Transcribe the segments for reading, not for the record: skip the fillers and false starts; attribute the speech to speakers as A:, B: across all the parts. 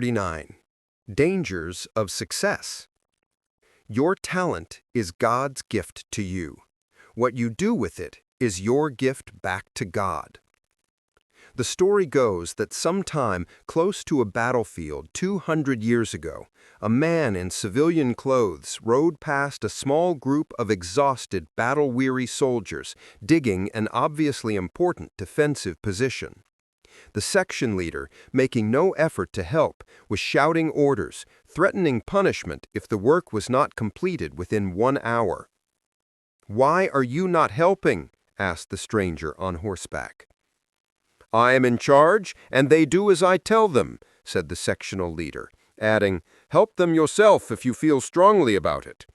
A: 39. Dangers of success. Your talent is God's gift to you. What you do with it is your gift back to God. The story goes that sometime close to a battlefield 200 years ago, a man in civilian clothes rode past a small group of exhausted, battle-weary soldiers digging an obviously important defensive position. The section leader, making no effort to help, was shouting orders, threatening punishment if the work was not completed within 1 hour. "Why are you not helping?" asked the stranger on horseback. "I am in charge, and they do as I tell them," said the sectional leader, adding, "Help them yourself if you feel strongly about it."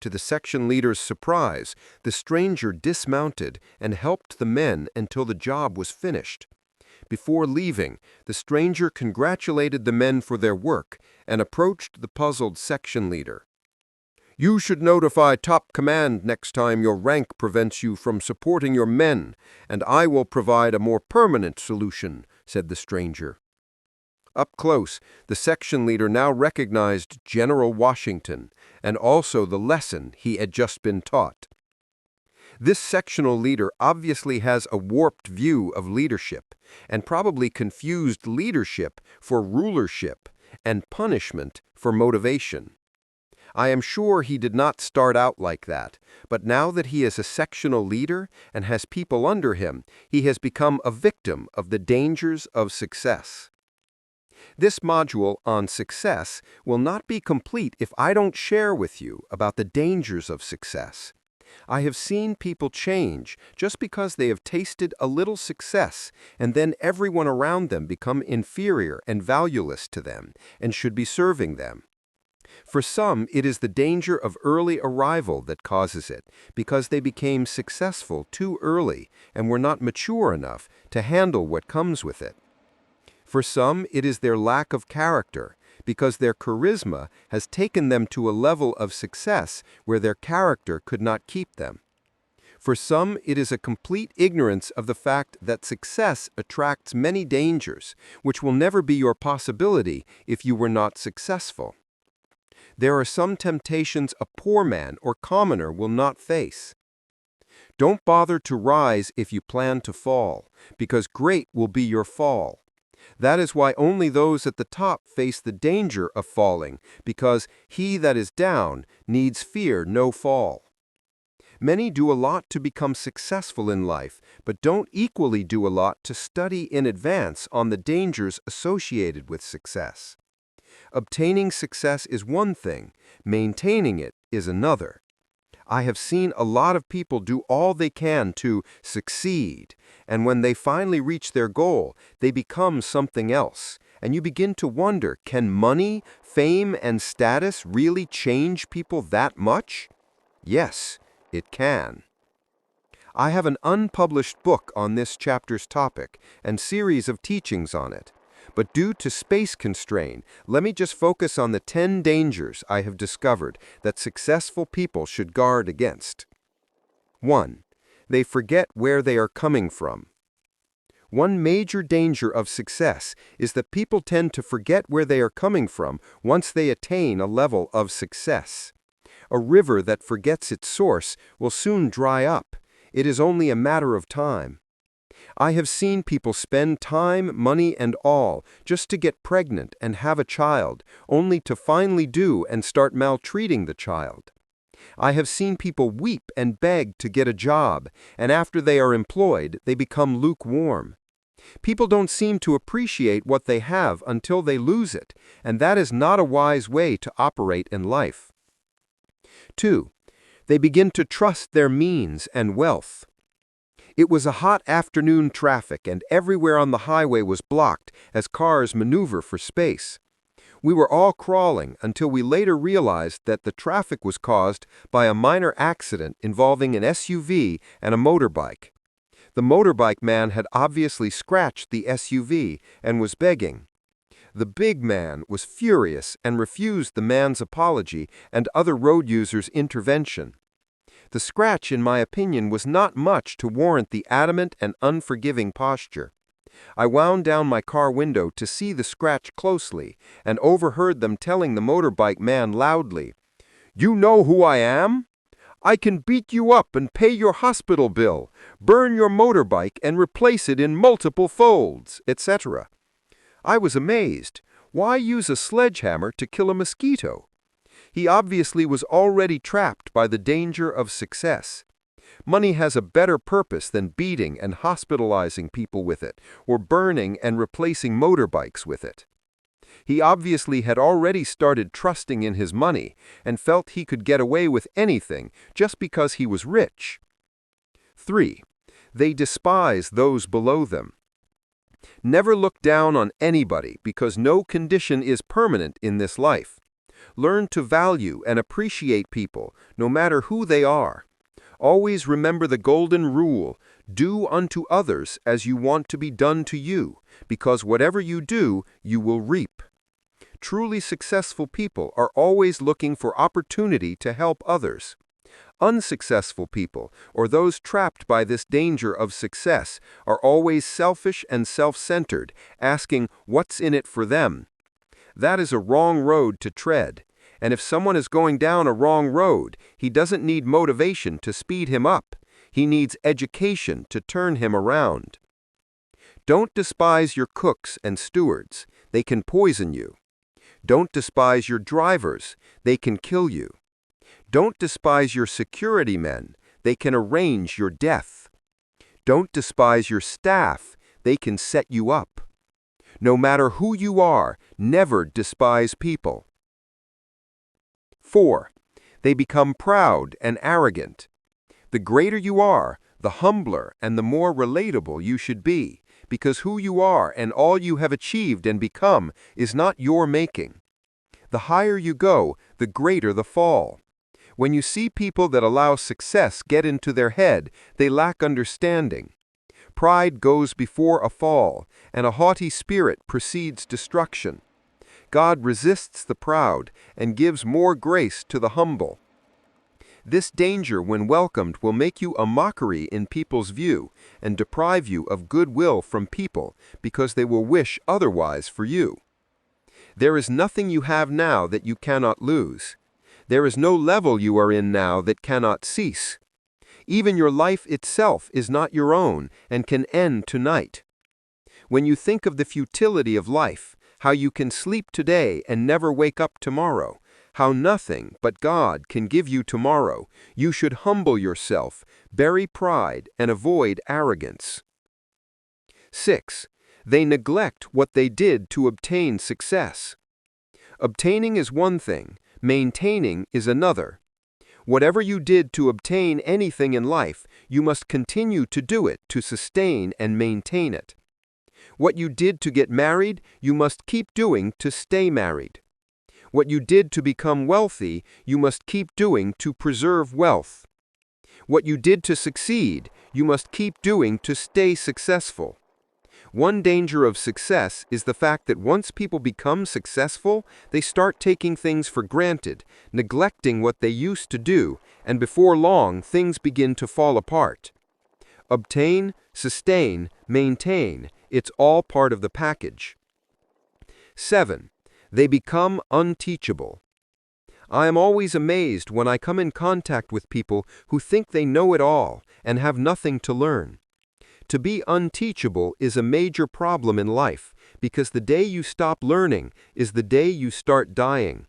A: To the section leader's surprise, the stranger dismounted and helped the men until the job was finished. Before leaving, the stranger congratulated the men for their work and approached the puzzled section leader. "You should notify top command next time your rank prevents you from supporting your men, and I will provide a more permanent solution," said the stranger. Up close, the section leader now recognized General Washington and also the lesson he had just been taught. This sectional leader obviously has a warped view of leadership and probably confused leadership for rulership and punishment for motivation. I am sure he did not start out like that, but now that he is a sectional leader and has people under him, he has become a victim of the dangers of success. This module on success will not be complete if I don't share with you about the dangers of success. I have seen people change just because they have tasted a little success, and then everyone around them become inferior and valueless to them and should be serving them. For some, it is the danger of early arrival that causes it, because they became successful too early and were not mature enough to handle what comes with it. For some, it is their lack of character, because their charisma has taken them to a level of success where their character could not keep them. For some, it is a complete ignorance of the fact that success attracts many dangers, which will never be your possibility if you were not successful. There are some temptations a poor man or commoner will not face. Don't bother to rise if you plan to fall, because great will be your fall. That is why only those at the top face the danger of falling, because he that is down needs fear no fall. Many do a lot to become successful in life, but don't equally do a lot to study in advance on the dangers associated with success. Obtaining success is one thing, maintaining it is another. I have seen a lot of people do all they can to succeed, and when they finally reach their goal, they become something else, and you begin to wonder, can money, fame, and status really change people that much? Yes, it can. I have an unpublished book on this chapter's topic and series of teachings on it. But due to space constraint, let me just focus on the 10 dangers I have discovered that successful people should guard against. 1. They forget where they are coming from. One major danger of success is that people tend to forget where they are coming from once they attain a level of success. A river that forgets its source will soon dry up. It is only a matter of time. I have seen people spend time, money, and all just to get pregnant and have a child, only to finally do and start maltreating the child. I have seen people weep and beg to get a job, and after they are employed, they become lukewarm. People don't seem to appreciate what they have until they lose it, and that is not a wise way to operate in life. 2. They begin to trust their means and wealth. It was a hot afternoon traffic, and everywhere on the highway was blocked as cars maneuver for space. We were all crawling until we later realized that the traffic was caused by a minor accident involving an SUV and a motorbike. The motorbike man had obviously scratched the SUV and was begging. The big man was furious and refused the man's apology and other road users' intervention. The scratch, in my opinion, was not much to warrant the adamant and unforgiving posture. I wound down my car window to see the scratch closely and overheard them telling the motorbike man loudly, "You know who I am? I can beat you up and pay your hospital bill, burn your motorbike and replace it in multiple folds," etc. I was amazed. Why use a sledgehammer to kill a mosquito? He obviously was already trapped by the danger of success. Money has a better purpose than beating and hospitalizing people with it, or burning and replacing motorbikes with it. He obviously had already started trusting in his money and felt he could get away with anything just because he was rich. 3. They despise those below them. Never look down on anybody because no condition is permanent in this life. Learn to value and appreciate people, no matter who they are. Always remember the golden rule, do unto others as you want to be done to you, because whatever you do, you will reap. Truly successful people are always looking for opportunity to help others. Unsuccessful people, or those trapped by this danger of success, are always selfish and self-centered, asking what's in it for them. That is a wrong road to tread. And if someone is going down a wrong road, he doesn't need motivation to speed him up. He needs education to turn him around. Don't despise your cooks and stewards. They can poison you. Don't despise your drivers. They can kill you. Don't despise your security men. They can arrange your death. Don't despise your staff. They can set you up. No matter who you are, never despise people. 4. They become proud and arrogant. The greater you are, the humbler and the more relatable you should be, because who you are and all you have achieved and become is not your making. The higher you go, the greater the fall. When you see people that allow success get into their head, they lack understanding. Pride goes before a fall, and a haughty spirit precedes destruction. God resists the proud and gives more grace to the humble. This danger, when welcomed, will make you a mockery in people's view and deprive you of goodwill from people because they will wish otherwise for you. There is nothing you have now that you cannot lose. There is no level you are in now that cannot cease. Even your life itself is not your own and can end tonight. When you think of the futility of life, how you can sleep today and never wake up tomorrow, how nothing but God can give you tomorrow, you should humble yourself, bury pride, and avoid arrogance. 6. They neglect what they did to obtain success. Obtaining is one thing, maintaining is another. Whatever you did to obtain anything in life, you must continue to do it to sustain and maintain it. What you did to get married, you must keep doing to stay married. What you did to become wealthy, you must keep doing to preserve wealth. What you did to succeed, you must keep doing to stay successful. One danger of success is the fact that once people become successful, they start taking things for granted, neglecting what they used to do, and before long, things begin to fall apart. Obtain, sustain, maintain, it's all part of the package. 7. They become unteachable. I am always amazed when I come in contact with people who think they know it all and have nothing to learn. To be unteachable is a major problem in life because the day you stop learning is the day you start dying.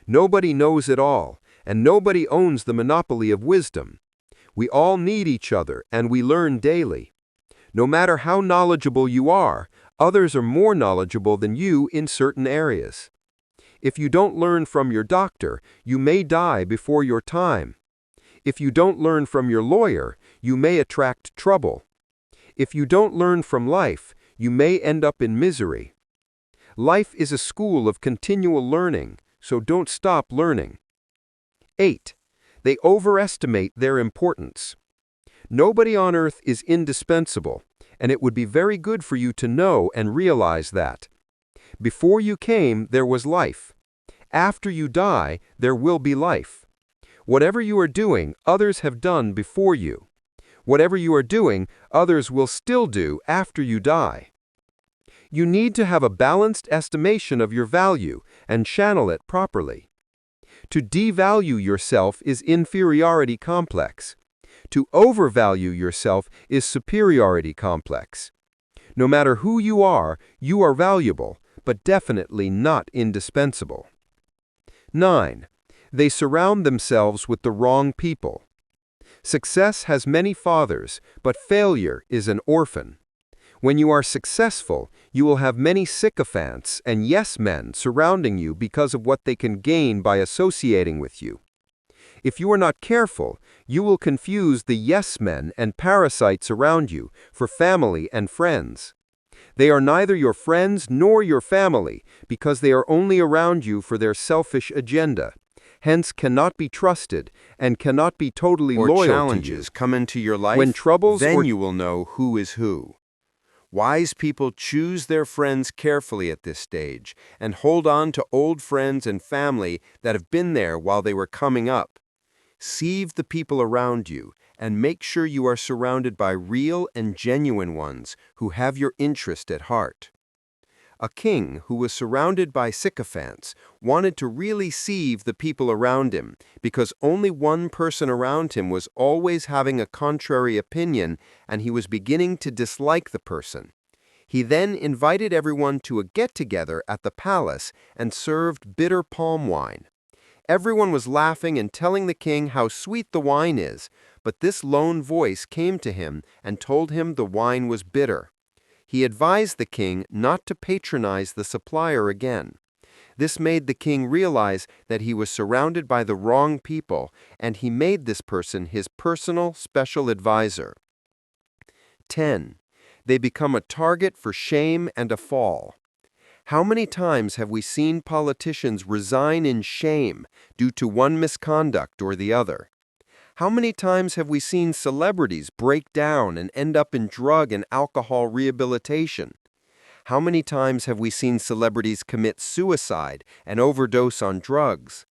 A: Nobody knows it all, and nobody owns the monopoly of wisdom. We all need each other, and we learn daily. No matter how knowledgeable you are, others are more knowledgeable than you in certain areas. If you don't learn from your doctor, you may die before your time. If you don't learn from your lawyer, you may attract trouble. If you don't learn from life, you may end up in misery. Life is a school of continual learning, so don't stop learning. 8. They overestimate their importance. Nobody on earth is indispensable, and it would be very good for you to know and realize that. Before you came, there was life. After you die, there will be life. Whatever you are doing, others have done before you. Whatever you are doing, others will still do after you die. You need to have a balanced estimation of your value and channel it properly. To devalue yourself is inferiority complex. To overvalue yourself is superiority complex. No matter who you are valuable, but definitely not indispensable. 9. They surround themselves with the wrong people. Success has many fathers, but failure is an orphan. When you are successful, you will have many sycophants and yes-men surrounding you because of what they can gain by associating with you. If you are not careful, you will confuse the yes-men and parasites around you for family and friends. They are neither your friends nor your family because they are only around you for their selfish agenda, hence cannot be trusted and cannot be totally loyal to you.
B: Or challenges come into your life,
A: When troubles
B: then you will know who is who. Wise people choose their friends carefully at this stage and hold on to old friends and family that have been there while they were coming up. Sieve the people around you and make sure you are surrounded by real and genuine ones who have your interest at heart. A king who was surrounded by sycophants wanted to really sieve the people around him because only one person around him was always having a contrary opinion and he was beginning to dislike the person. He then invited everyone to a get-together at the palace and served bitter palm wine. Everyone was laughing and telling the king how sweet the wine is, but this lone voice came to him and told him the wine was bitter. He advised the king not to patronize the supplier again. This made the king realize that he was surrounded by the wrong people, and he made this person his personal special advisor. 10. They become a target for shame and a fall. How many times have we seen politicians resign in shame due to one misconduct or the other? How many times have we seen celebrities break down and end up in drug and alcohol rehabilitation? How many times have we seen celebrities commit suicide and overdose on drugs?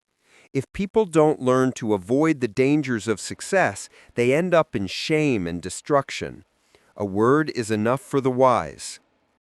B: If people don't learn to avoid the dangers of success, they end up in shame and destruction. A word is enough for the wise.